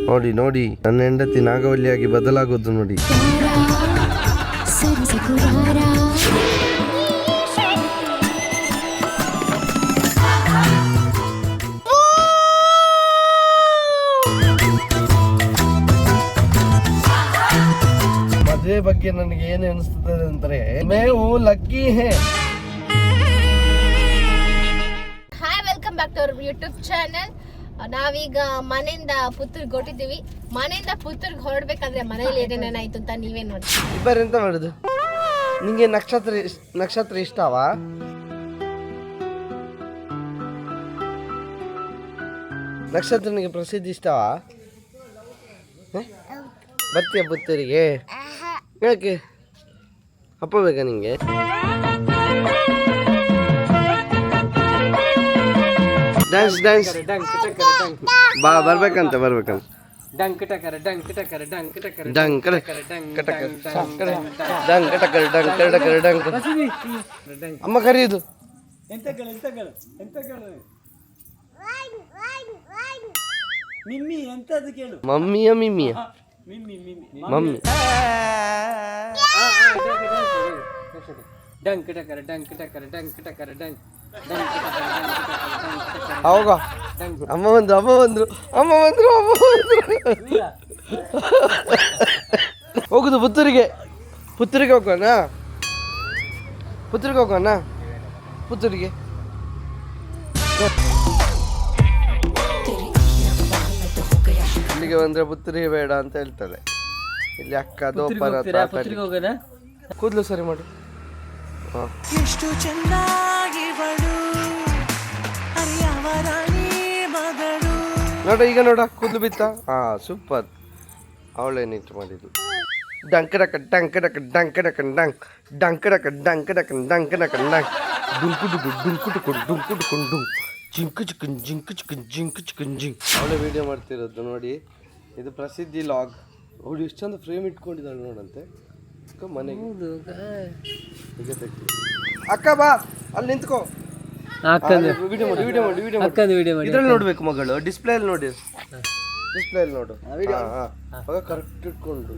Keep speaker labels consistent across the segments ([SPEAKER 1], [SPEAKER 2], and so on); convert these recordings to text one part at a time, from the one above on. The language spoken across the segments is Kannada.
[SPEAKER 1] ನೋಡಿ ನೋಡಿ ನನ್ನ ಹೆಂಡತಿ ನಾಗವಲ್ಲಿಯಾಗಿ ಬದಲಾಗೋದು ನೋಡಿ. ಮದುವೆ ಬಗ್ಗೆ ನನಗೆ ಏನು ಅನಿಸ್ತದೆ ಅಂದ್ರೆ ಮೇವು ಲಕ್ಕಿ ಹೇ.
[SPEAKER 2] Hi, welcome back to our YouTube channel. ನಾವೀಗ ಮನೆಯಿಂದ ಪುತ್ತೂರ್ಗೆ ಹೊರಟಿದ್ದೀವಿ. ಮನೆಯಿಂದ ಪುತ್ತೂರ್ಗೆ ಹೊರಡ್ಬೇಕಾದ್ರೆ ಮನೇಲಿ ಏನೇನಾಯ್ತು ಅಂತ ನೀವೇ ನೋಡಿ.
[SPEAKER 1] ಇಬ್ಬರು ಎಂತ ಮಾಡುದು? ನಿಂಗೆ ನಕ್ಷತ್ರ ಇಷ್ಟವಾ? ನಕ್ಷತ್ರ ನಿಂಗೆ ಪ್ರಸಿದ್ಧಿ ಇಷ್ಟವಾ? ಬರ್ತೀಯ ಪುತ್ತೂರಿಗೆ? ಯಾಕೆ ಅಪ್ಪ ಬೇಕಾ ನಿಂಗೆ? ಡ್ಯಾನ್ಸ್ ಡ್ಯಾನ್ಸ್ ಬಾ ಬರ್ಬೇಕಂತ ಡಂಕ್ ಟಕರ್ ಡಂಕ್ ಟಕರ್ ಡಂಕ್ ಟಕರ್ ಡಂಕ್ ಟಕರ್ ಡಂಕ್. ಅಮ್ಮ ಕರೆಯುದು ಮಮ್ಮಿಯ ಮಿಮ್ಮಿಯ ಮಮ್ಮಿ.
[SPEAKER 3] ಡಂಕ್ ಟಕರ್ ಡಂಕ್ ಟಕರ್ ಡಂಕ್ ಟಕರ್ ಡಂಕ್
[SPEAKER 1] ಹೌಗ ಅಮ್ಮ ಬಂದ್ರು ಹೋಗುದು ಪುತ್ತೂರಿಗೆ ಹೋಗೋಣ ಪುತ್ತೂರಿಗೆ ಇಲ್ಲಿಗೆ ಬಂದ್ರೆ ಪುತ್ತೂರಿಗೆ ಬೇಡ ಅಂತ ಹೇಳ್ತಾರೆ. ಇಲ್ಲಿ ಅಕ್ಕ ದೋಪರ ಕೂದಲು ಸರಿ ಮಾಡು.
[SPEAKER 4] ಎಷ್ಟು ಚೆನ್ನಾಗಿ
[SPEAKER 1] ನೋಡ ಕೂದಲು ಬಿತ್ತ. ಹಾ ಸೂಪರ್, ಅವಳೇ ನೀಟ್ ಮಾಡಿದ್ದು. ಡಂಕಡಕ ಡಂಕಡಕ ಡಂಕಡಕ ಡಂಕ್ ಡಂಕಡಕ ಡಂಕಡಕ ಡಂಕಡಕ ಡಂಕ್ ಡುಂಕುಡುಕು ಡುಂಕುಡುಕು ಡುಂಕುಡುಕು ಡುಂಕ್ ಜಿಂಕು ಚಿಕನ್ ಜಿಂಕು ಚಿಕನ್ ಜಿಂಕು ಚಿಕನ್ ಜಿಂಕ್. ಅವಳೇ ವಿಡಿಯೋ ಮಾಡ್ತಿರೋದು ನೋಡಿ. ಇದು ಪ್ರಸಿದ್ಧಿ ಲಾಗ್. ಅವಳು ಎಷ್ಟು ಚಂದ ಫ್ರೇಮ್ ಇಟ್ಕೊಂಡಿದ್ದಾಳೆ ನೋಡಂತೆ ಮನೆಗೆ. ಅಕ್ಕ ಬಾ ಅಲ್ಲಿ ನಿಂತ್ಕೋ. ವಿಡಿಯೋ ಮಾಡಿ ಇದ್ರಲ್ಲಿ ನೋಡ್ಬೇಕು ಮಗಳು. ಡಿಸ್ಪ್ಲೇಯಲ್ಲಿ ನೋಡು. ಕರೆಕ್ಟ್ ಇಟ್ಕೊಂಡು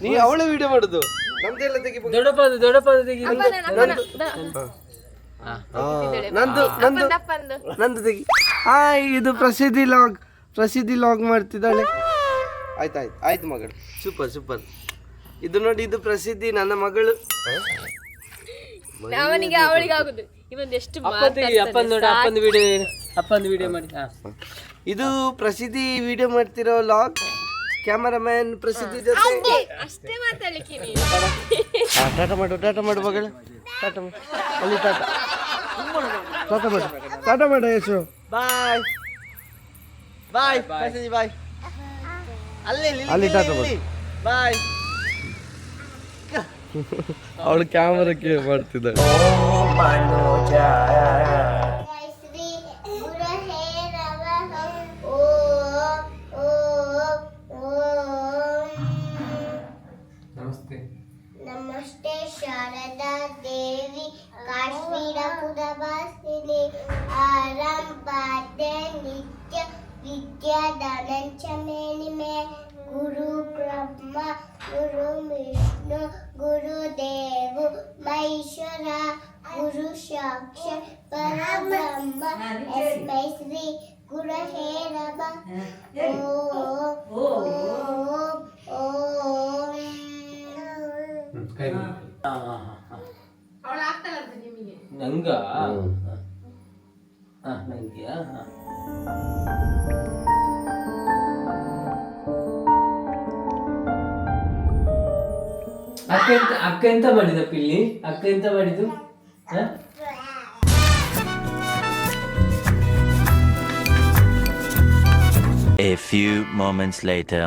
[SPEAKER 1] ನೀ ಅವಳೇ ವಿಡಿಯೋ ಮಾಡುದು. ನಮ್ದೆಲ್ಲ ತೆಗಿಬೇಕು. ನಂದು ತೆಗಿ. ಇದು ಪ್ರಸಿದ್ಧಿ ಲಾಗ್ ಮಾಡ್ತಿದ್ದಾಳೆ. ಆಯ್ತು ಮಗಳು. ಸೂಪರ್. ಇದು ನೋಡಿ, ಇದು ಪ್ರಸಿದ್ಧಿ ನನ್ನ ಮಗಳು. ಇದು ಪ್ರಸಿದ್ಧಿ ವಿಡಿಯೋ ಮಾಡ್ತಿರೋ ಲಾಗ್. ಕ್ಯಾಮರಾಮ್ಯಾನ್ ಪ್ರಸಿದ್ಧಿ ಜೊತೆ ಟಾಟಾ ಮಾಡು ಮಗಳು. ಅಲ್ಲಿ ಟಾಟಾ ಮಾಡು ಯಶು. ಬಾಯ್ ಪ್ರಸಿದ್ಧಿ ಬಾಯ್. ಅಲ್ಲಿ ಟಾಟಾ ಮಾಡು ಬಾಯ್. ಅವಳು ಕ್ಯಾಮರಕ್ಕೆ ಮಾಡ್ತಿದ್ದಾಳೆ.
[SPEAKER 5] ನಮಸ್ತೆ ಶಾರದಾ ದೇವಿ ಕಾಶ್ಮೀರ ಪುರವಾಸಿನಿ ಆರಂಭಾದ್ಯ ನಿತ್ಯ ವಿದ್ಯಾದಾನಂಚ ಮೇಲಿಮೆ ಗುರು ಬ್ರಹ್ಮ ಗುರು ವಿಷ್ಣು ಗುರು ದೇವು ಮಹೇಶ್ವರ ಗುರು ಸಾಕ್ಷಾತ್ ಪರಬ್ರಹ್ಮ ತಸ್ಮೈ ಶ್ರೀ ಗುರು ಹೇ ನಮಃ.
[SPEAKER 3] ನಂಗ ನಂಗ್ಯಾ ಅಕ್ಕ ಎಂತ ಮಾಡಿದ ಪಿಲ್ಲಿ? ಅಕ್ಕ ಎಂತ ಮಾಡಿದ್ದು?
[SPEAKER 6] A few moments later.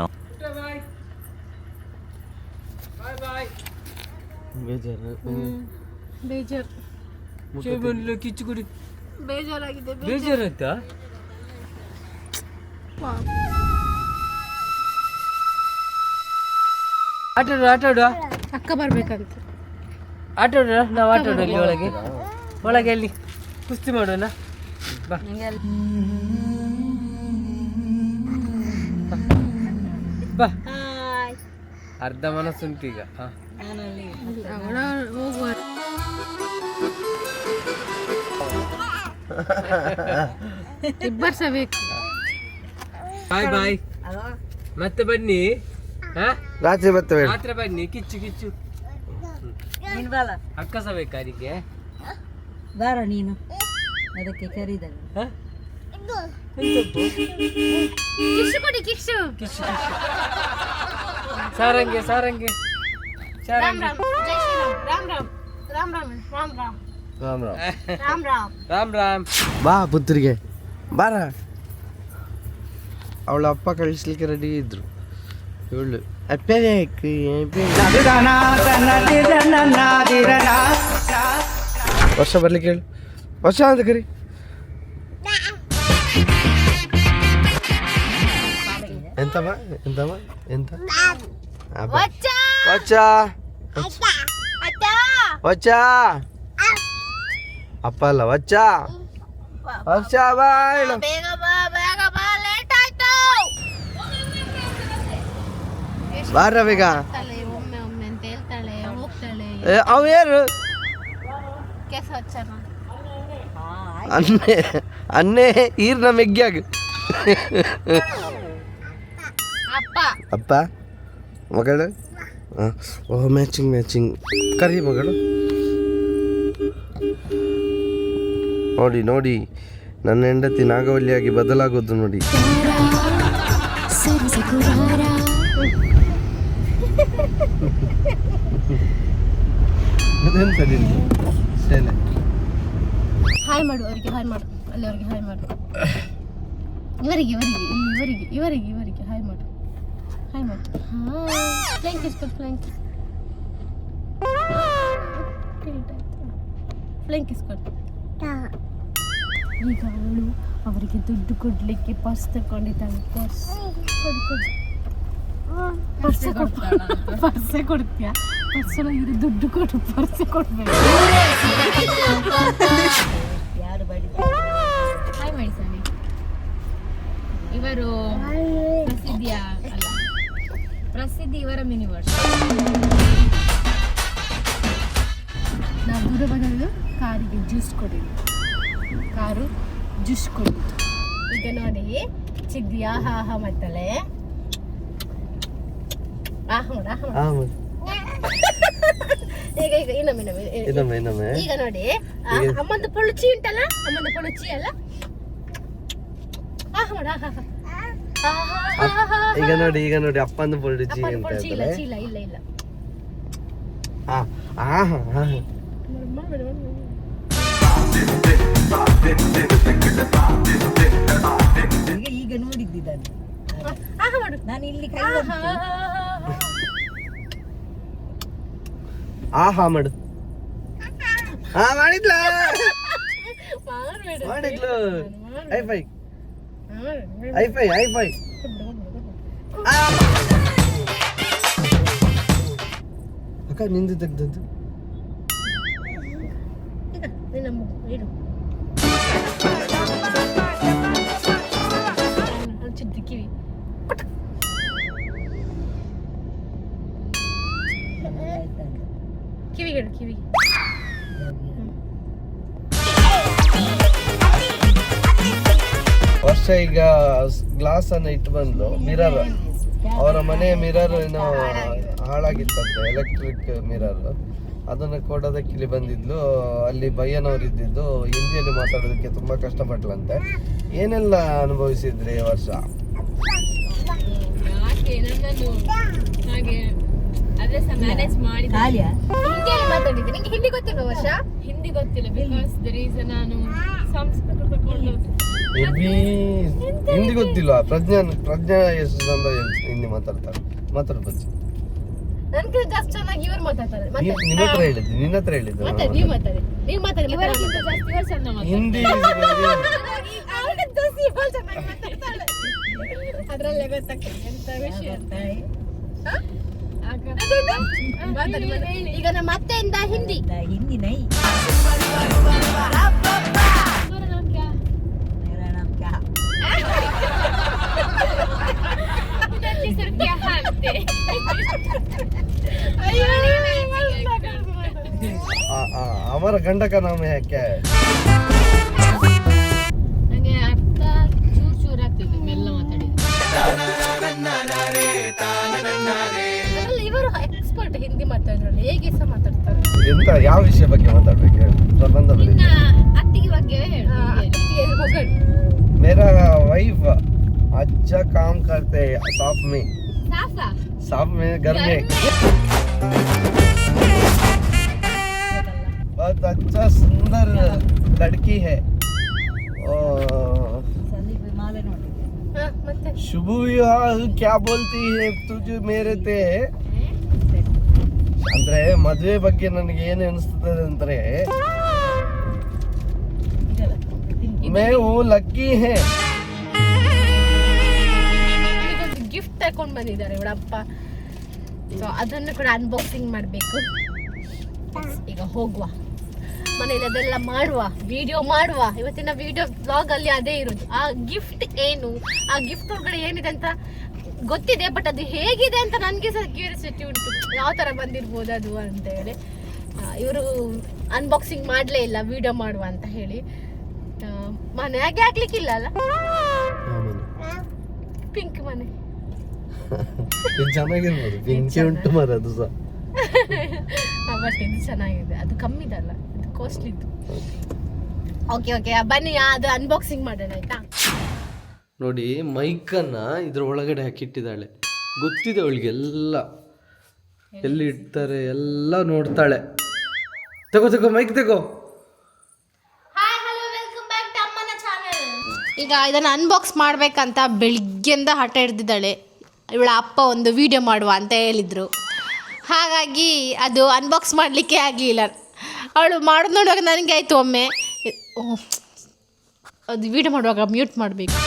[SPEAKER 3] ಕಿಚ್ಚುಗುಡಿ
[SPEAKER 2] ಬೇಜಾರಾಗಿದೆ.
[SPEAKER 3] ಬೇಜಾರಾಯ್ತಾ? ಆಟಾಡು
[SPEAKER 2] ಅಕ್ಕ ಬರ್ಬೇಕಂತ.
[SPEAKER 3] ಆಟ ಆಡೋಣ, ನಾವು ಆಟ ಆಡೋಣ ಇಲ್ಲಿ ಒಳಗೆ. ಒಳಗೆ ಅಲ್ಲಿ ಕುಸ್ತಿ ಮಾಡೋಣ ಬಾ. ಬಾ, ಅರ್ಧ ಮನಸ್ಸುಂಟು ಈಗ.
[SPEAKER 2] ಇಬ್ಬರ್ಸಬೇಕು.
[SPEAKER 3] ಬಾಯ್ ಬಾಯ್, ಮತ್ತೆ ಬನ್ನಿ.
[SPEAKER 1] ರಾತ್ರಿ ಬರ್ತವೆ.
[SPEAKER 3] ರಾತ್ರಿ ಬನ್ನಿ. ಕಿಚ್ಚು ಕಿಚ್ಚು ಅಕ್ಕ ಸಹ ಬೇಕಾ ಅದಕ್ಕೆ?
[SPEAKER 7] ಬಾರ ನೀನು ಅದಕ್ಕೆ ಕರೀದಾಗ.
[SPEAKER 2] ಕಿಶು ಕೊಡಿ, ಕಿಶು.
[SPEAKER 3] ಕಿಚ್ಚು ಕಿಚ್ಚು ಸಾರಂಗೆ ಸಾರಂಗೆ
[SPEAKER 2] ರಾಮ್
[SPEAKER 3] ಸಾರಂಗೆ.
[SPEAKER 2] ರಾಮ್, ಜೈ ಶ್ರೀರಾಮ್. ರಾಮ್ ರಾಮ್, ರಾಮ್ ರಾಮ್, ರಾಮ್ ರಾಮ್,
[SPEAKER 1] ರಾಮ್ ರಾಮ್.
[SPEAKER 2] ರಾಮ್ ರಾಮ್.
[SPEAKER 3] ರಾಮ್ ರಾಮ್.
[SPEAKER 1] ಬಾ ಪುತ್ರಿಗೆ ಬಾರ. ಅವಳ ಅಪ್ಪ ಕಳಿಸ್ಲಿಕ್ಕೆ ರೆಡಿ ಇದ್ರು. ಇವಳು ವರ್ಷ ಬರ್ಲಿಕ್ಕೆ ಹೇಳು. ವರ್ಷ ಅಂತ ಕರಿ. ಎಂತಮ್ಮ ಎಂತಮ್ಮ ಎಂತ
[SPEAKER 2] ವಚ್ಚ
[SPEAKER 1] ವಚ್ಚ
[SPEAKER 2] ಅತ್ತ,
[SPEAKER 1] ವಚ್ಚ ಅಪ್ಪ ಅಲ್ಲ ವಚ್ಚ. ವಚ್ಚ ಬಾ ಹೇಳು.
[SPEAKER 2] ಬೇಗ ಬಾ, ಬೇಗ ಬಾ, ಲೇಟ್ ಆಯ್ತು.
[SPEAKER 1] ಬಾರ ಬೇಗ.
[SPEAKER 2] ತಲೆ ಒಮ್ಮೆ ಒಮ್ಮೆ ಅಂತ ಹೇಳ್ತಾಳೆ, ಹೋಗ್ತಾಳೆ.
[SPEAKER 1] ಅವ ಯಾರು?
[SPEAKER 2] ಕೆಸ ಹಚ್ಚನ
[SPEAKER 1] ಅನ್ನೆ ಅನ್ನೆ ಈರ್ನ ಮೆಗ್ಗ್ಯಾಗ.
[SPEAKER 2] ಅಪ್ಪ.
[SPEAKER 1] ಅಪ್ಪ ಮಗಳು. ಓ ಮ್ಯಾಚಿಂಗ್ ಮ್ಯಾಚಿಂಗ್. ಕರಿ ಮಗಳು. ನೋಡಿ ನೋಡಿ, ನನ್ನ ಹೆಂಡತಿ ನಾಗವಲ್ಲಿಯಾಗಿ ಬದಲಾಗೋದು ನೋಡಿ. ಅದೆಂತ ನಿಂದು ಸೇಲೆ?
[SPEAKER 2] ಹಾಯ್ ಮಾಡು ಅವರಿಗೆ, ಹಾಯ್ ಮಾಡು. ಅಲ್ಲಿ ಅವ್ರಿಗೆ ಹಾಯ್ ಮಾಡು. ಇವರಿಗೆ ಇವರಿಗೆ ಇವರಿಗೆ ಇವರಿಗೆ ಇವರಿಗೆ ಹಾಯ್ ಮಾಡು, ಹಾಯ್ ಮಾಡು. ಫ್ಲೈಂಕ್ ಇಸ್ಕೊಡು, ಫ್ಲೈಂಕ್ ಫ್ಲೈಂಕ್ ಇಸ್ಕೊಡು. ಈಗ ಅವಳು ಅವರಿಗೆ ದುಡ್ಡು ಕೊಡ್ಲಿಕ್ಕೆ ಪರ್ಸ್ ತಗೊಂಡಿದ್ದಾಳೆ. ಪರ್ಸ್ ಪರ್ಸೆ ಕೊಡ್ತೀಯ? ಪರ್ಸೊಳಗೆ ದುಡ್ಡು ಕೊಡು, ಪರ್ಸೆ ಕೊಡ್ಬೇಕು.
[SPEAKER 7] ಯಾರು ಬಡಿದ
[SPEAKER 2] ಹಾಯ್ ಮಾಡಿ ಸನಿ. ಇವರು ಪ್ರಸಿದ್ಧಿಯ ಅಲ್ಲ, ಪ್ರಸಿದ್ಧಿ ಇವರ ಮಿನಿವರ್ಸ್. ನಾವು ದೂರ ಬಂದಾಗ ಕಾರಿಗೆ ಜ್ಯೂಸ್ ಕೊಡಿದ್ವಿ, ಕಾರು ಜ್ಯೂಸ್ ಕೊಡಿದ್ದು. ಈಗ ನೋಡಿ ಚಿಗ್ದಿಯಾ ಹಾ ಹಾ ಮಾಡ್ತಾಳೆ. ಈಗ ಈಗ ಇನ್ನೊಮ್ಮೆ
[SPEAKER 1] ಇನ್ನೊಮ್ಮೆ
[SPEAKER 2] ಈಗ ನೋಡಿ, ಅಮ್ಮಂದು ಪೊಳುಚಿ ಉಂಟಲ್ಲ, ಅಮ್ಮಂದು ಪೊಳುಚಿ ಅಲ್ಲ.
[SPEAKER 1] ಈಗ ನೋಡಿ, ಈಗ ನೋಡಿ ಅಪ್ಪಂದು ಪೊಳ್ಳುಚಿ ಅಂತ
[SPEAKER 2] ಪೊಳುಚಿ ಇಲ್ಲ,
[SPEAKER 1] ಹೇಳ್ತಾರೆ.
[SPEAKER 2] ಚೀಲ ಇಲ್ಲ ಇಲ್ಲ.
[SPEAKER 7] ಈಗ ನೋಡಿದ್ದಿದ್ದಾನೆ
[SPEAKER 2] ಮಾಡು.
[SPEAKER 7] ನಾನು ಇಲ್ಲಿ ಕೈ
[SPEAKER 1] ಆಹಾ ಮಾಡು. ಹಾ ಮಾಡಿದ್ಲ
[SPEAKER 2] ಮಾಡ್ಬೇಡ.
[SPEAKER 1] ಮಾಡಿದ್ಲು. Hi fi hi fi hi fi. ಅಕ್ಕ ನಿಂದು ತೆಗ್ದದ್ದು.
[SPEAKER 2] ಇಡು ಹಚ್ಚಿದ್ದು ಕಿವಿ. ಕಿವಿಗಿಡು, ಕಿವಿಗೆ.
[SPEAKER 1] ವರ್ಷ ಈಗ ಗ್ಲಾಸ್ ಅನ್ನ ಇಟ್ಟು ಬಂದ್ಲು. ಮಿರರ್, ಅವರ ಮನೆಯ ಮಿರರ್ ಏನೋ ಹಾಳಾಗಿತ್ತಂತೆ, ಎಲೆಕ್ಟ್ರಿಕ್ ಮಿರರ್. ಅದನ್ನು ಕೊಡೋದಕ್ಕೆ ಇಲ್ಲಿ ಬಂದಿದ್ಲು. ಅಲ್ಲಿ ಬಯ್ಯನವ್ರು ಇದ್ದಿದ್ದು, ಹಿಂದಿಯಲ್ಲಿ ಮಾತಾಡೋದಕ್ಕೆ ತುಂಬಾ ಕಷ್ಟಪಟ್ಲಂತೆ. ಏನೆಲ್ಲ ಅನುಭವಿಸಿದ್ರಿ ಈ ವರ್ಷ?
[SPEAKER 2] ಹಾಗೆ ಅದೇ ಸಹ ಮ್ಯಾನೇಜ್ ಮಾಡಿ
[SPEAKER 7] ಖಾಲಿಯಾ
[SPEAKER 2] ಹಿಂದಿಯಲ್ಲಿ ಮಾತಾಡಿದ್ದೆ. ನಿಂಗೆ ಹಿಂದಿ ಗೊತ್ತಿಲ್ಲ ವರ್ಷ? ಹಿಂದಿ ಗೊತ್ತಿಲ್ಲ, ಬಿಕಾಸ್ ದ ರೀಸನ್ ನಾನು ಸಂಸ್ಕೃತ ತಗೊಂಡು.
[SPEAKER 1] ಹಿಂದಿ ಗೊತ್ತಿಲ್ವಾ? ಪ್ರಜ್ಞಾ ಎಷ್ಟು ಚಂದ ಹಿಂದಿ ಮಾತಾಡ್ತಾರೆ. ಮಾತಾಡು ಬಚ್ಚಿ.
[SPEAKER 2] ನನ್ಗೆ ಜಾಸ್ತಿ ಚೆನ್ನಾಗಿ ಇವ್ರು ಮಾತಾಡ್ತಾರೆ.
[SPEAKER 1] ನಿನ್ನ ಹತ್ರ ಹೇಳಿದ್ದು, ನಿನ್ನ ಹತ್ರ ಹೇಳಿದ್ದು.
[SPEAKER 2] ನೀವು ಮಾತಾಡಿ, ನೀವು ಮಾತಾಡಿ.
[SPEAKER 1] ಹಿಂದಿ
[SPEAKER 2] ಅದ್ರಲ್ಲೇ ಗೊತ್ತಾಗ್ತದೆ ಎಂತ ವಿಷಯ. ಈಗ ನಮ್ಮ ಅತ್ತೆಯಿಂದ ಹಿಂದಿ.
[SPEAKER 7] ಹಿಂದಿ ನೈ मेरा नाम क्या
[SPEAKER 1] हमारा गंडा का नाम है क्या है?
[SPEAKER 2] ನಂಗೆ ಅರ್ಥ ಚೂರ್ ಚೂರ್ ಆಗ್ತಿದೆ ಮೆಲ್ಲ ಮಾತಾಡಿದ್ರೆ. ಅದ್ರಲ್ಲಿ ಇವರು ಎಕ್ಸ್ಪರ್ಟ್ ಹಿಂದಿ ಮಾತಾಡೋದ್ರಲ್ಲಿ ಹೇಗೆ ಸಹ ಮಾತಾಡ್ತಾರೆ.
[SPEAKER 1] ಎಂತ ಯಾವ ವಿಷಯ ಬಗ್ಗೆ ಮಾತಾಡ್ಬೇಕು? ಪ್ರಬಂಧ
[SPEAKER 2] ನಿನ್ನ ಅತ್ತಿಗೆ ಬಗ್ಗೆ ಹೇಳು. ಅತ್ತಿಗೆ ಹೊಗಳು.
[SPEAKER 1] मेरा वाइफ अच्छा काम करते हैं साफ में
[SPEAKER 2] ಸಾಫಾ
[SPEAKER 1] साफ में घर में बहुत अच्छा सुंदर लड़की है
[SPEAKER 7] ಸಂದೀಪ್ ಮಾಲೆ ನೋಡಿ
[SPEAKER 2] ಮತ್ತೆ
[SPEAKER 1] शुभ विवाह क्या बोलती है तुझे मेरे ते ಅಂದ್ರೆ ಮದುವೆ ಬಗ್ಗೆ ನನಗೆ ಏನು ಅನಿಸ್ತದೆ ಅಂದ್ರೆ मैं वो लकी है
[SPEAKER 2] ಒಂದು ಗಿಫ್ಟ್ ತಗೊಂಡ್ ಬಂದಿದ್ದಾರೆ ಇವಳಪ್ಪ. ಸೊ ಅದನ್ನು ಕೂಡ ಅನ್ಬಾಕ್ಸಿಂಗ್ ಮಾಡಬೇಕು. ಈಗ ಹೋಗುವ ಮನೇಲಿ ಅದೆಲ್ಲ ಮಾಡುವ, ವಿಡಿಯೋ ಮಾಡುವ. ಇವತ್ತಿನ ವಿಡಿಯೋ ಬ್ಲಾಗ್ ಅಲ್ಲಿ ಅದೇ ಇರೋದು. ಆ ಗಿಫ್ಟ್ ಏನು, ಆ ಗಿಫ್ಟ್ ಒಳಗಡೆ ಏನಿದೆ ಅಂತ ಗೊತ್ತಿದೆ, ಬಟ್ ಅದು ಹೇಗಿದೆ ಅಂತ ನನಗೆ ಸಹ ಕ್ಯೂರಿಯಾಸಿಟಿ ಉಂಟು, ಯಾವ ತರ ಬಂದಿರ್ಬೋದು ಅದು ಅಂತ ಹೇಳಿ. ಇವರು ಅನ್ಬಾಕ್ಸಿಂಗ್ ಮಾಡಲೇ ಇಲ್ಲ, ವಿಡಿಯೋ ಮಾಡುವ ಅಂತ ಹೇಳಿ. ಮನೆಯಾಗೆ ಹಾಕ್ಲಿಕ್ಕಿಲ್ಲ ಅಲ್ಲ, ಪಿಂಕ್ ಮನೆ
[SPEAKER 1] ಚೆನ್ನಾಗಿರ್ಬೋದು. ಬೆಂಕಿ ಉಂಟು ಮರ ಅದು ಸಹ.
[SPEAKER 2] ಬಟ್ ಇದು ಚೆನ್ನಾಗಿದೆ, ಅದು ಕಮ್ಮಿದಲ್ಲ, ಇದು ಕಾಸ್ಟ್ಲಿದ್ದು. ಓಕೆ ಓಕೆ ಬನ್ನಿ ಅದು ಅನ್ಬಾಕ್ಸಿಂಗ್ ಮಾಡೋಣ ಆಯ್ತಾ.
[SPEAKER 1] ನೋಡಿ ಮೈಕನ್ನ ಇದ್ರ ಒಳಗಡೆ ಹಾಕಿಟ್ಟಿದ್ದಾಳೆ. ಗೊತ್ತಿದೆ ಅವಳಿಗೆ ಎಲ್ಲ ಎಲ್ಲಿ ಇಡ್ತಾರೆ ಎಲ್ಲ ನೋಡ್ತಾಳೆ. ತಗೋ ತಗೋ ಮೈಕ್ ತಗೋ.
[SPEAKER 2] ಈಗ ಇದನ್ನು ಅನ್ಬಾಕ್ಸ್ ಮಾಡ್ಬೇಕಂತ ಬೆಳಿಗ್ಗೆಯಿಂದ ಹಠ ಹಿಡ್ದಿದ್ದಾಳೆ. ಇವಳ ಅಪ್ಪ ಒಂದು ವಿಡಿಯೋ ಮಾಡುವ ಅಂತ ಹೇಳಿದರು. ಹಾಗಾಗಿ ಅದು ಅನ್ಬಾಕ್ಸ್ ಮಾಡಲಿಕ್ಕೆ ಆಗಲಿಲ್ಲ. ಅವಳು ಮಾಡೋದು ನೋಡುವಾಗ ನನಗೆ ಆಯಿತು ಒಮ್ಮೆ, ಅದು ವಿಡಿಯೋ ಮಾಡುವಾಗ ಮ್ಯೂಟ್ ಮಾಡಬೇಕು.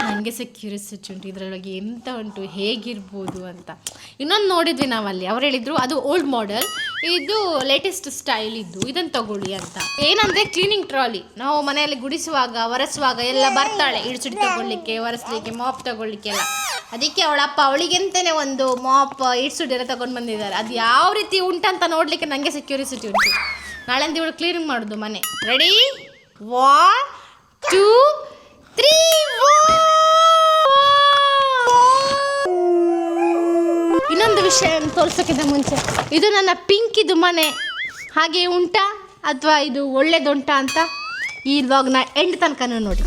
[SPEAKER 2] ನನಗೆ ಸಹ ಕ್ಯೂರಿಯಾಸಿಟಿ ಉಂಟು ಇದರೊಳಗೆ ಎಂತ ಉಂಟು, ಹೇಗಿರ್ಬೋದು ಅಂತ. ಇನ್ನೊಂದು ನೋಡಿದ್ವಿ ನಾವಲ್ಲಿ, ಅವ್ರು ಹೇಳಿದರು ಅದು ಓಲ್ಡ್ ಮಾಡೆಲ್, ಇದು ಲೇಟೆಸ್ಟ್ ಸ್ಟೈಲ್ ಇದ್ದು, ಇದನ್ನು ತಗೊಳ್ಳಿ ಅಂತ. ಏನಂದರೆ ಕ್ಲೀನಿಂಗ್ ಟ್ರಾಲಿ, ನಾವು ಮನೆಯಲ್ಲಿ ಗುಡಿಸುವಾಗ ಒರೆಸುವಾಗ ಎಲ್ಲ ಬರ್ತಾಳೆ, ಇಡ್ಸುಡಿ ತಗೊಳ್ಳಿಕ್ಕೆ, ಒರೆಸ್ಲಿಕ್ಕೆ, ಮಾಪ್ ತಗೊಳ್ಳಿಕ್ಕೆ ಎಲ್ಲ. ಅದಕ್ಕೆ ಅವಳ ಅಪ್ಪ ಅವಳಿಗೆಂತಲೇ ಒಂದು ಮಾಪ್ ಇಡ್ಸುಡಿ ಎಲ್ಲ ತಗೊಂಡು ಬಂದಿದ್ದಾರೆ. ಅದು ಯಾವ ರೀತಿ ಉಂಟಂತ ನೋಡಲಿಕ್ಕೆ ನನಗೆ ಸಹ ಕ್ಯೂರಿಯಾಸಿಟಿ ಉಂಟು. ನಾಳೆಂದು ಇವಳು ಕ್ಲೀನಿಂಗ್ ಮಾಡೋದು ಮನೆ. ರೆಡಿ 1 2 3 ಇನ್ನೊಂದು ವಿಷಯ ತೋರಿಸೋಕ್ಕಿಂತ ಮುಂಚೆ, ಇದು ನನ್ನ ಪಿಂಕಿದು ಮನೆ ಹಾಗೆ ಉಂಟಾ ಅಥವಾ ಇದು ಒಳ್ಳೇದುಂಟಾ ಅಂತ ಈ ವ್ಲಾಗ್ನ ಎಂಡ್ ತನಕ ನೋಡಿ.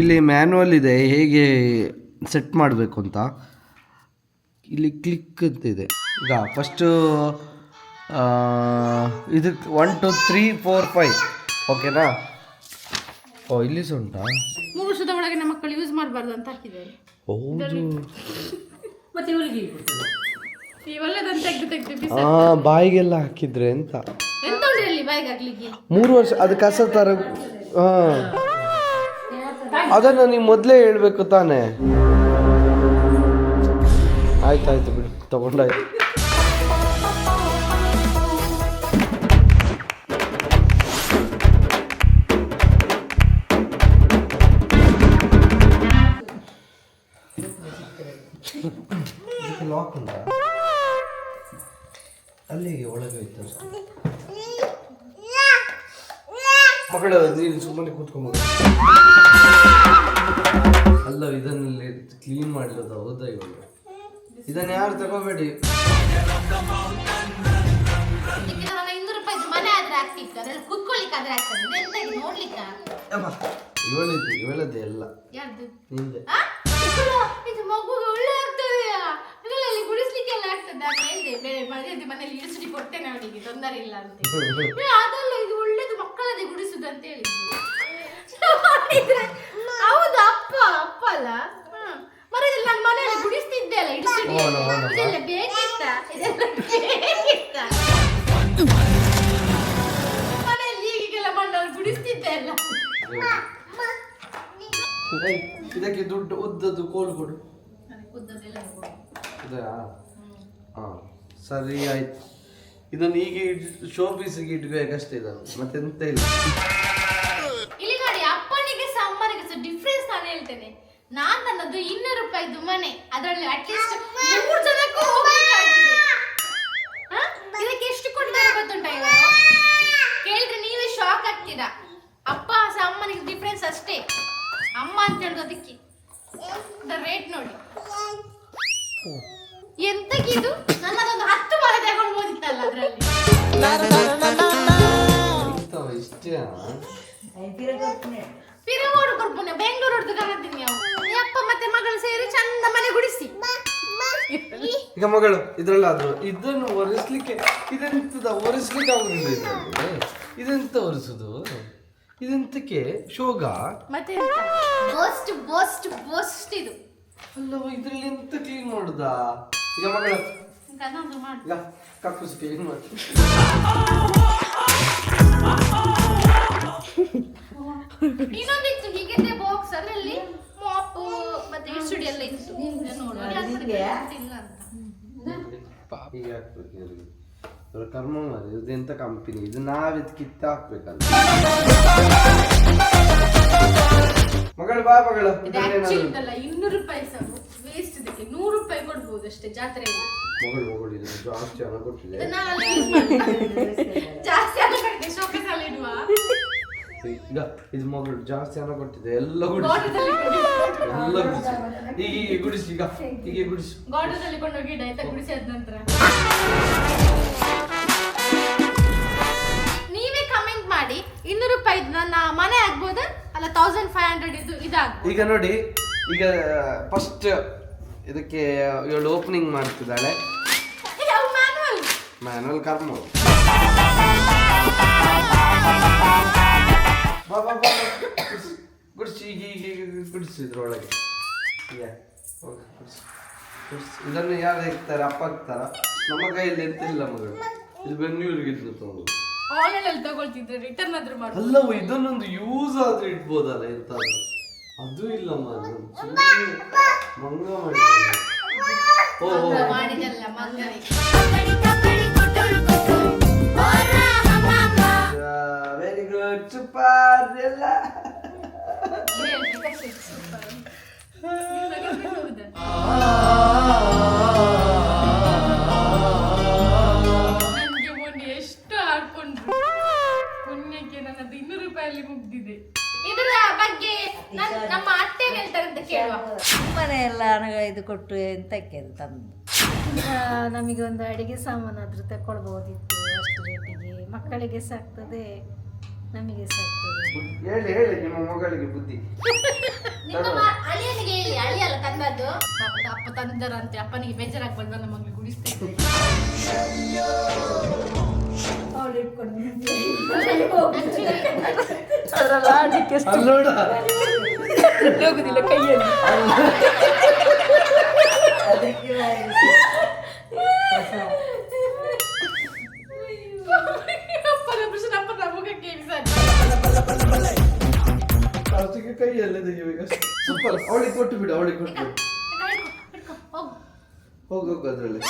[SPEAKER 1] ಇಲ್ಲಿ ಮ್ಯಾನುವಲ್ ಇದೆ ಹೇಗೆ ಸೆಟ್ ಮಾಡಬೇಕು ಅಂತ. ಇಲ್ಲಿ ಕ್ಲಿಕ್ ಅಂತಿದೆ. ಈಗ ಫಸ್ಟು ಇದಕ್ಕೆ 1 2 3 4 5 ಓಕೆನಾ. ಓ ಇಲ್ಲಿ ಸಹ ಉಂಟಾ?
[SPEAKER 2] 3 ವರ್ಷದ ಒಳಗೆ ನಮ್ಮ ಮಕ್ಕಳು ಯೂಸ್ ಮಾಡಬಾರ್ದು ಅಂತ ಹಾಕಿದ್ದಾರೆ.
[SPEAKER 1] ಹೌದು.
[SPEAKER 3] ಮತ್ತೆ ಇವಳಿಗೆ
[SPEAKER 2] ಇವೆಲ್ಲದಂತ ತೆಗೆದು
[SPEAKER 1] ಬಾಯಿಗೆಲ್ಲ ಹಾಕಿದ್ರೆ ಅಂತ.
[SPEAKER 2] ಎಂತ ಉಂಟು ಅಲ್ಲಿ ಬಾಯಿಗೆ ಹಾಕ್ಲಿಕ್ಕೆ?
[SPEAKER 1] 3 ವರ್ಷ ಅದು ಕಸ ಥರ. ಹಾಂ ಅದನ್ನು ನೀವು ಮೊದಲೇ ಹೇಳ್ಬೇಕು ತಾನೇ. ಆಯ್ತಾಯ್ತು ಬಿಡಿ, ತಗೊಂಡಾಯ್ತು. ಲಾಕ್ ಉಂಟಾ ಅಲ್ಲಿಗೆ ಒಳಗೆ ಹೋಯ್ತು ಮಕ್ಕಳು. ನೀನು ಸುಮ್ಮನೆ ಕೂತ್ಕೊಂಬೋದು. ಅಲ್ಲ ಇದನ್ನಲ್ಲಿ ಕ್ಲೀನ್ ಮಾಡಲದ. ಹೌದಾ ಇವಾಗ ಇದನ್ನ ಯಾರು ತಗೋಬೇಡಿ.
[SPEAKER 2] 200 ರೂಪಾಯಿ ಮನೆ ಆದ್ರೆ ಆಗ್ತಿತ್ತು, ಅದ್ರಲ್ಲಿ ಕುತ್ಕೊಳ್ಳಿಕ್ಕೆ ಆದ್ರೆ ಆಗ್ತದೆ, ನೋಡ್ಲಿಕ್ಕೆ.
[SPEAKER 1] ಇವಳದ್ದೆ ಎಲ್ಲ
[SPEAKER 2] ಯಾರ್ದು?
[SPEAKER 1] ನಿಂದೆ.
[SPEAKER 2] ಇದು ಮಗುಗೆ ಒಳ್ಳೆ ಆಗ್ತದೆಯಾ? ಇದರಲ್ಲಿ ಗುಡಿಸ್ಲಿಕ್ಕೆಲ್ಲ ಆಗ್ತದೆ. ನಾನು ಹೇಳಿದೆ ಮನೇಲಿ ಇಳಿಸಿ ಕೊಡ್ತೇನೆ ಅವನಿಗೆ, ತೊಂದರೆ ಇಲ್ಲ ಅಂತ. ಅದಲ್ಲ, ಇದು ಒಳ್ಳೇದು, ಮಕ್ಕಳದೇ ಗುಡಿಸುದು ಅಂತ ಹೇಳಿದ್ರು. ಹೌದು, ಅಪ್ಪ ಅಲ್ಲ ಮರದಲ್ಲಿ ನಾನು ಮನೆಯಲ್ಲಿ ಗುಡಿಸ್ತಿದ್ದೆ ಅಲ್ಲ ಇಡಿಸಿಡಿ ಇದೆಲ್ಲ ಬೇಕಿತ್ತ ಮನೆಯಲ್ಲಿ ಈಗೆಲ್ಲ ಮಣ್ಣಲ್ಲಿ ಗುಡಿಸ್ತಿದ್ದೆ ಅಲ್ಲ.
[SPEAKER 1] ಇದಕ್ಕೆ ದುಡ್ಡು ಉದ್ದದ್ದು ಕೋಲು ಕೊಡು. ಹಾ ಸರಿ ಆಯ್ತು. ಇದನ್ನು ಈಗ ಶೋ ಪೀಸಿಗೆ ಇಟ್ಬೇಕಷ್ಟೇ ಇದನ್ನು, ಮತ್ತೆಂತ ಇಲ್ಲ.
[SPEAKER 2] ಇಲ್ಲಿ ನೋಡಿ, ಅಪ್ಪನಿಗೆ ಸಹ ಅಮ್ಮನಿಗೆ ಸಹ ಡಿಫ್ರೆನ್ಸ್ ನಾನು ಹೇಳ್ತೇನೆ. ನಾನ್ ನನ್ನದು 200 ರೂಪಾಯಿದು ಮನೆ, ಅದರಲ್ಲಿ ಅಟ್ಲೀಸ್ಟ್ 3 ಜನಕ್ಕೂ ಹೋಗ್ಬೇಕಾಗಿದೆ. ಇದಕ್ಕೆ ಎಷ್ಟು ಕೊಡ್ತಾರೆ ಗೊತ್ತುಂಟ ಇವರು? ಕೇಳಿದ್ರೆ ನೀವೇ ಶಾಕ್ ಆಗ್ತೀರಾ. ಅಪ್ಪ ಸಹ ಅಮ್ಮನಿಗೆ ಡಿಫ್ರೆನ್ಸ್ ಅಷ್ಟೇ. ಅಮ್ಮ ಅಂತ ಹೇಳುದು ಅದಕ್ಕೆ ರೇಟ್ ನೋಡಿ ಎಂತಕ್ಕಿದು. ನನ್ನದೊಂದು 10 ಮರ ತಗೊಂಡ್ಬೋದಿತ್ತಲ್ಲ ಅದ್ರಲ್ಲಿ. ಪಿರಗೋಡು ಕೊಡ್ಪುನೆ ಬೆಂಗಳೂರು ಹೊಡೆದು ಕರೆದಿನಿ ನೀವು. ಈ ಅಪ್ಪ ಮತ್ತೆ ಮಗಳು ಸೇರಿ ಚಂದ ಮನೆ ಗುಡಿಸಿ.
[SPEAKER 1] ಈಗ ಮಗಳು ಇದ್ರಲ್ಲಾದ್ರು ಇದನ್ನು ಒರೆಸ್ಲಿಕ್ಕೆ ಇದೆಂತದ ಒರೆಸ್ಲಿಕ್ಕೆ ಆಗುದಿಲ್ಲ. ಇದ್ರಲ್ಲಿ ಇದೆಂತ ಒರೆಸುದು? ಇದೆಂತಕ್ಕೆ ಶೋಗ?
[SPEAKER 2] ಮತ್ತೆ ಬೋಸ್ಟ್ ಬೋಸ್ಟ್ ಬೋಸ್ಟ್ ಇದು
[SPEAKER 1] ಅಲ್ಲವ, ಇದ್ರಲ್ಲಿ ಎಂತ ಕ್ಲೀನ್ ಮಾಡುದಾ? ಈಗ ಮಗಳು
[SPEAKER 2] ಅದೊಂದು ಮಾಡಿ
[SPEAKER 1] ಈಗ ಕಕ್ಕುಸಿ ಕ್ಲೀನ್ ಮಾಡಿ.
[SPEAKER 2] ಇನ್ನೊಂದಿತ್ತು ಹೀಗಿದೆ ಬಾಕ್ಸ್, ಅದರಲ್ಲಿ ಮಾಪ್ ಮತ್ತೆ ಇಸುಡಿ ಎಲ್ಲ ಇತ್ತು. ಇಲ್ಲ ಅಂತ
[SPEAKER 1] ಹೀಗೆ ಹಾಕ್ಬೇಕು ಇವ್ರಿಗೆ. ಇವ್ರ ಕರ್ಮ ಮಾರಿ, ಇದೆಂತ ಕಂಪನಿ ಇದು? ನಾವಿದ್ ಕಿತ್ತ ಹಾಕ್ಬೇಕಲ್ಲ. ಮಗಳು ಬಾ ಮಗಳು.
[SPEAKER 2] ಇದು ಆಕ್ಚುಲಿ ಅಲ್ಲ 200 ರೂಪಾಯಿ ಸಾಕು, ವೇಸ್ಟ್. ಇದಕ್ಕೆ 100 ರೂಪಾಯಿ ಕೊಡ್ಬೋದು ಅಷ್ಟೇ ಜಾತ್ರೆಯಲ್ಲಿ.
[SPEAKER 1] ಮಗಳು ಮಗಳು ಇದು ಜಾಸ್ತಿ ಹಣ ಕೊಟ್ಟಿದೆ.
[SPEAKER 2] ಇದನ್ನ ನಾವಲ್ಲಿ ಯೂಸ್ ಮಾಡ್ತೀವಿ. ಜಾಸ್ತಿ ಹಣ ಕಟ್ಟಿದೆ ಶೋಕೇಸ್ ಅಲ್ಲಿ ಇಡುವ.
[SPEAKER 1] ಈಗ ಇದು ಮಗಳು ಜಾಸ್ತಿ ಹಣ ಕೊಟ್ಟಿದೆ. ಎಲ್ಲ ಗುಡಿಸಿ
[SPEAKER 2] ಗೋಡದಲ್ಲಿ
[SPEAKER 1] ಎಲ್ಲ ಗುಡಿಸಿ ಈಗ ಗುಡಿಸಿ. ಈಗ ಹೀಗೆ ಗುಡಿಸಿ
[SPEAKER 2] ಗೋಡದಲ್ಲಿ ಕೊಂಡೋಗಿ ಇಡ ಆಯ್ತಾ, ಗುಡಿಸಿ ಆದ ನಂತರ. ನೀವೇ ಕಮೆಂಟ್ ಮಾಡಿ 200 ರೂಪಾಯಿ ನನ್ನ ಮನೆ ಆಗ್ಬೋದಾ ಅಲ್ಲ 1500 ಇದು ಇದಾಗ್ಬೋದು.
[SPEAKER 1] ಈಗ ನೋಡಿ, ಈಗ ಫಸ್ಟ್ ಇದಕ್ಕೆ ಇವಳು ಓಪನಿಂಗ್ ಮಾಡ್ತಿದ್ದಾಳೆ. ಮ್ಯಾನುವಲ್ ಕರ್ಮ. ಬಾ ಬಾ ಬಾ ಗುಡಿಸಿ ಈಗ ಈಗ ಗುಡಿಸಿ ಇದ್ರೊಳಗೆ. ಇದನ್ನು ಯಾರು ಇರ್ತಾರೆ? ಅಪ್ಪ ಇರ್ತಾರ? ನಮ್ಮ ಕೈಯಲ್ಲಿ ಎಂತ ಇಲ್ಲ ಮಗಳು. ಇದು ಬೆಂಗಳೂರಿಗೆ ಇದ್ದು ತಗೊಂಡು
[SPEAKER 2] ಆನ್ಲೈನ್ ಅಲ್ಲಿ ತಗೊಳ್ತಿದ್ರೆ ರಿಟರ್ನ್ ಆದ್ರೂ ಮಾಡಿ.
[SPEAKER 1] ಅಲ್ಲವು ಇದನ್ನೊಂದು ಯೂಸ್ ಆದ್ರೂ ಇಡ್ಬೋದಲ್ಲ ಎಂತ? ಅದು ಇಲ್ಲ ಮಂಗ
[SPEAKER 2] ಮಾಡಿದಲ್ಲ ಮಂಗನಿ.
[SPEAKER 1] ವೆರಿ ಗುಡ್, ಸೂಪರ್ ಎಲ್ಲ.
[SPEAKER 2] ನನಗೆ ಮೊನ್ನೆ ಎಷ್ಟು ಆಡ್ಕೊಂಡ್ರು. ಪುಣ್ಯಕ್ಕೆ ನನ್ನದು 200 ರೂಪಾಯಲ್ಲಿ ಮುಗ್ದಿದೆ. ಇದರ ಬಗ್ಗೆ ನಮ್ಮ ಅತ್ತೆ ಹೇಳ್ತಾರೆ ಅಂತ ಕೇಳುವ.
[SPEAKER 7] ಮನೆ ಎಲ್ಲ ಇದು ಕೊಟ್ಟು ಎಂತಕ್ಕೆ ತಂದು
[SPEAKER 8] ನಮಗೆ ಒಂದು ಅಡಿಗೆ ಸಾಮಾನಾದ್ರೂ ತಗೊಳ್ಬೋದಿತ್ತು ಅಷ್ಟು ರೇಟಿಗೆ. ಮಕ್ಕಳಿಗೆ ಸಾಕ್ತದೆ, ನಮಗೆ ಸಾಕ್ತದೆ.
[SPEAKER 1] ಹೇಳಿ ಹೇಳಿ ನಿಮ್ಮ ಮಗಳಿಗೆ ಬುದ್ಧಿ.
[SPEAKER 2] ನಿಮ್ಮ ಅಳಿಯನಿಗೆ ಹೇಳಿ, ಅಳಿಯಲ್ಲ ತಂದದ್ದು. ಅಪ್ಪ ತಂದರಂತೆ, ಅಪ್ಪನಿಗೆ ಬೇಜಾರಾಗ್ಬಾರ್ದು ನನ್ನ ಮಗಳಿಗೆ ಗುಡಿಸ್ತೇನೆ.
[SPEAKER 8] ಹೋಗುದಿಲ್ಲ ಕೈಯಲ್ಲಿ.
[SPEAKER 1] ಕೈಯಲ್ಲೇ ತೆಗಿಬೇಕು. ಸೂಪರ್, ಅವಳಿಗೆ ಕೊಟ್ಟು ಬಿಡು, ಅವಳಿಗೆ ಕೊಟ್ಟು ಬಿಡು. ಹೋಗು ಹೋಗು ಅದ್ರಲ್ಲಿ.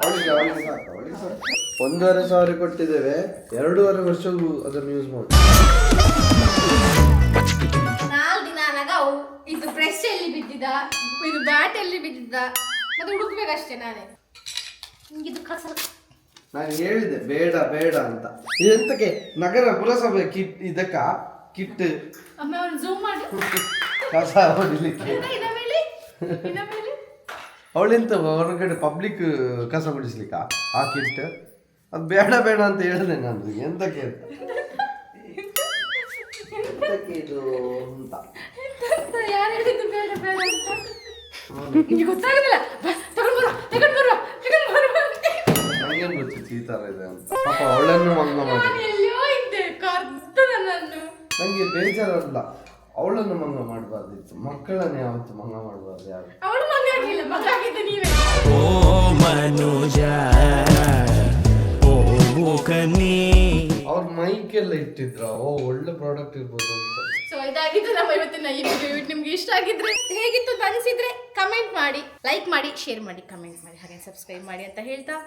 [SPEAKER 1] ಅವಳಿಗೆ ಸಾಕು, ಅವಳಿಗೆ ಸಾಕು. 1,500 ಕೊಟ್ಟಿದ್ದೇವೆ, 2.5 ವರ್ಷವೂ ಅದನ್ನು ಯೂಸ್ ಮಾಡಿ.
[SPEAKER 2] 4 ದಿನ ಆನಾಗ ಇದು ಬ್ರಷ್ ಎಲ್ಲಿ ಬಿದ್ದಿದ್ದ, ಇದು ಬ್ಯಾಟ್ ಎಲ್ಲಿ ಬಿದ್ದಿದ್ದ, ಮತ್ತೆ ಹುಡುಕ್ಬೇಕಷ್ಟೇ ನಾನೇ. ಇದು ಕಸ
[SPEAKER 1] ನಾನು ಹೇಳಿದೆ ಬೇಡ ಬೇಡ ಅಂತ. ಇದೆಂತಕ್ಕೆ ನಗರ ಪುರಸಭೆ ಕಿಟ್? ಇದಕ್ಕ ಕಿಟ್
[SPEAKER 2] ಅಮ್ಮ ಒಂದು ಝೂಮ್ ಮಾಡಿ
[SPEAKER 1] ಕಸ ಹೊಡಿಲಿಕ್ಕೆ. ಅವಳೆಂತ ಹೊರಗಡೆ ಪಬ್ಲಿಕ್ ಕಸ ಗುಡಿಸ್ಲಿಕ್ಕ ಆ ಕಿಟ್? ಅದು ಬೇಡ ಬೇಡ ಅಂತ ಹೇಳಿದೆ ನಾನು. ಎಂತಕ್ಕೆ ಅಂತ ಇದು ಅಂತ
[SPEAKER 2] ಯಾರು ಹೇಳಿದ್ದು ಬೇಡ ಬೇಡ ಅಂತ? ನಿಮಗೆ ಗೊತ್ತಾಗುದಿಲ್ಲ.
[SPEAKER 1] ನಂಗೇನು ಗೊತ್ತಿತ್ತು ಈ ತರ ಇದೆ ಅಂತ. ಪಾಪ ಅವಳನ್ನು ಮಂಗ ಮಾಡಿ
[SPEAKER 2] ಎಲ್ಲೋ ಇದ್ದೆ ಕರ್ದು ನನ್ನನ್ನು.
[SPEAKER 1] ನಂಗೆ ಬೇಜಾರಲ್ಲ, ಅವಳನ್ನು ಮಂಗ ಮಾಡಬಾರ್ದಿತ್ತು, ಮಕ್ಕಳನ್ನ ಯಾವತ್ತು ಮಂಗ ಮಾಡಬಾರ್ದು ಯಾರು.
[SPEAKER 2] ಅವಳು ಮಗ ಆಗಿಲ್ಲ, ಮಗ ಆಗಿದ್ದೆ ನೀವೇ.
[SPEAKER 6] ಓ ಮನುಜ ಓ ಮೂಕನಿ.
[SPEAKER 1] ಅವ್ರ ಮೈಕೆಲ್ಲ ಇಟ್ಟಿದ್ರ, ಒಳ್ಳೆ ಪ್ರಾಡಕ್ಟ್ ಇರ್ಬೋದು ಅಂತ.
[SPEAKER 2] ಸೊ ಇದಾಗಿತ್ತು ನಮ್ಮ ಇವತ್ತಿನ ಈ ವಿಡಿಯೋ. ನಿಮ್ಗೆ ಇಷ್ಟ ಆಗಿದ್ರೆ, ಹೇಗಿತ್ತು ಅಂತ ಅನಿಸಿದ್ರೆ ಕಮೆಂಟ್ ಮಾಡಿ, ಲೈಕ್ ಮಾಡಿ, ಶೇರ್ ಮಾಡಿ, ಕಮೆಂಟ್ ಮಾಡಿ, ಹಾಗೆ ಸಬ್ಸ್ಕ್ರೈಬ್ ಮಾಡಿ ಅಂತ ಹೇಳ್ತಾ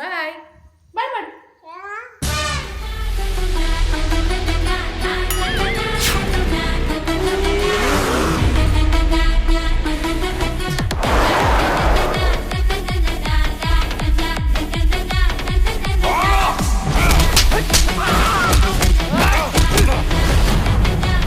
[SPEAKER 2] ಬಾಯ್ ಬಾಯ್ ಮಾಡಿ.